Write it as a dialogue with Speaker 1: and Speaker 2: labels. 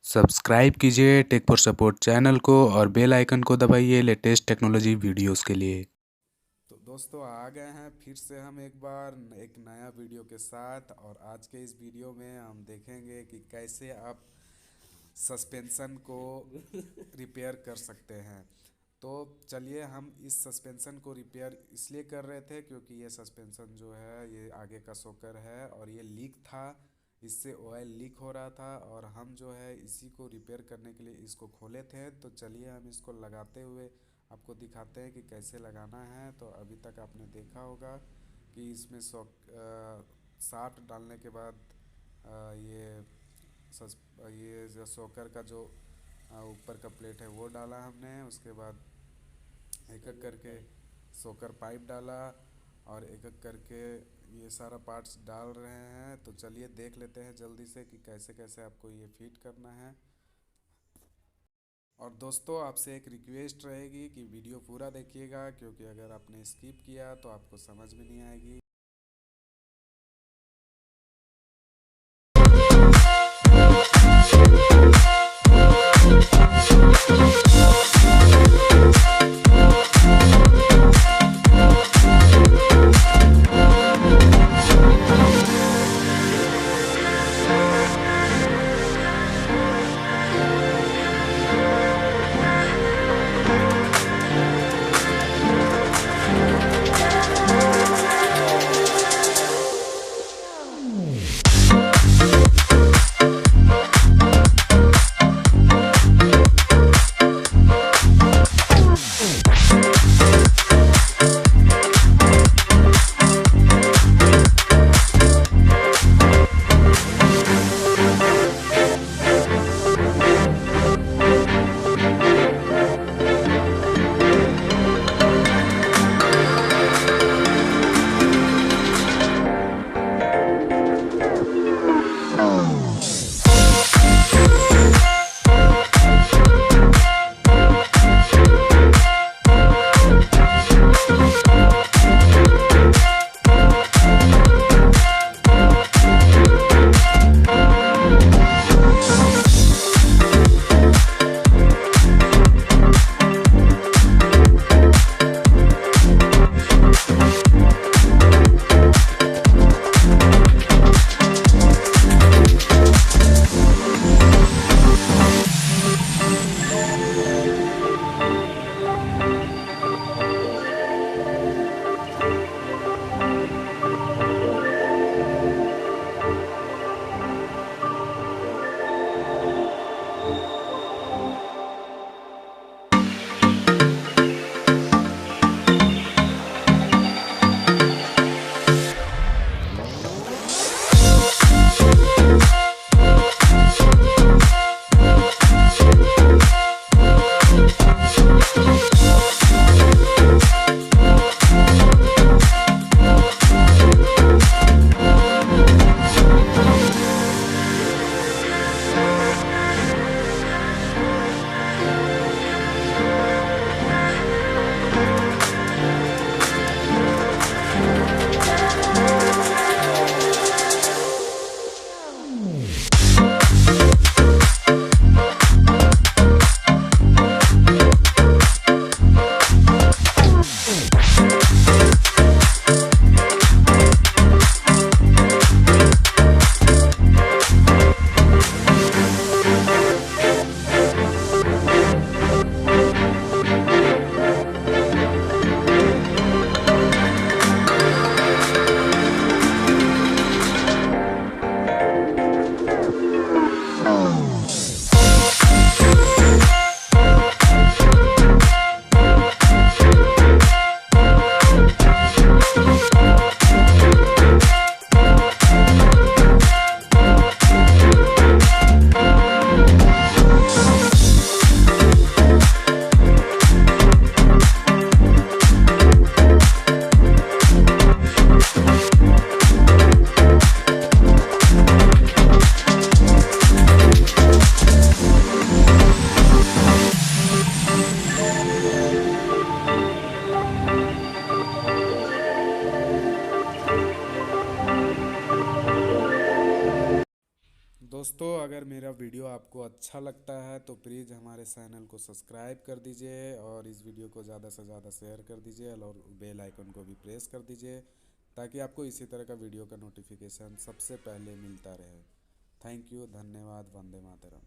Speaker 1: Subscribe कीजिए take for support channel को और बेल आइकन को दबाइए लेटेस्ट टेक्नोलॉजी वीडियोस के लिए।
Speaker 2: तो दोस्तों आ गए हैं फिर से हम एक बार एक नया वीडियो के साथ। और आज के इस वीडियो में हम देखेंगे कि कैसे आप सस्पेंशन को रिपेयर कर सकते हैं। तो चलिए, हम इस सस्पेंशन को रिपेयर इसलिए कर रहे थे क्योंकि ये सस्पेंशन जो है ये आगे का शॉकर है और ये लीक था। इससे ऑयल लीक हो रहा था और हम जो है इसी को रिपेयर करने के लिए इसको खोले थे। तो चलिए हम इसको लगाते हुए आपको दिखाते हैं कि कैसे लगाना है। तो अभी तक आपने देखा होगा कि इसमें साट डालने के बाद ये ये जो शॉकर का जो ऊपर का प्लेट है वो डाला हमने। उसके बाद एक एक करके शॉकर पाइप डाला और एक एक करके ये सारा पार्ट्स डाल रहे हैं। तो चलिए देख लेते हैं जल्दी से कि कैसे कैसे आपको ये फिट करना है। और दोस्तों आपसे एक रिक्वेस्ट रहेगी कि वीडियो पूरा देखिएगा, क्योंकि अगर आपने स्किप किया तो आपको समझ में नहीं आएगी। मेरा वीडियो आपको अच्छा लगता है तो प्लीज़ हमारे चैनल को सब्सक्राइब कर दीजिए और इस वीडियो को ज़्यादा से ज़्यादा शेयर कर दीजिए और बेल आइकन को भी प्रेस कर दीजिए ताकि आपको इसी तरह का वीडियो का नोटिफिकेशन सबसे पहले मिलता रहे। थैंक यू, धन्यवाद, वंदे मातरम।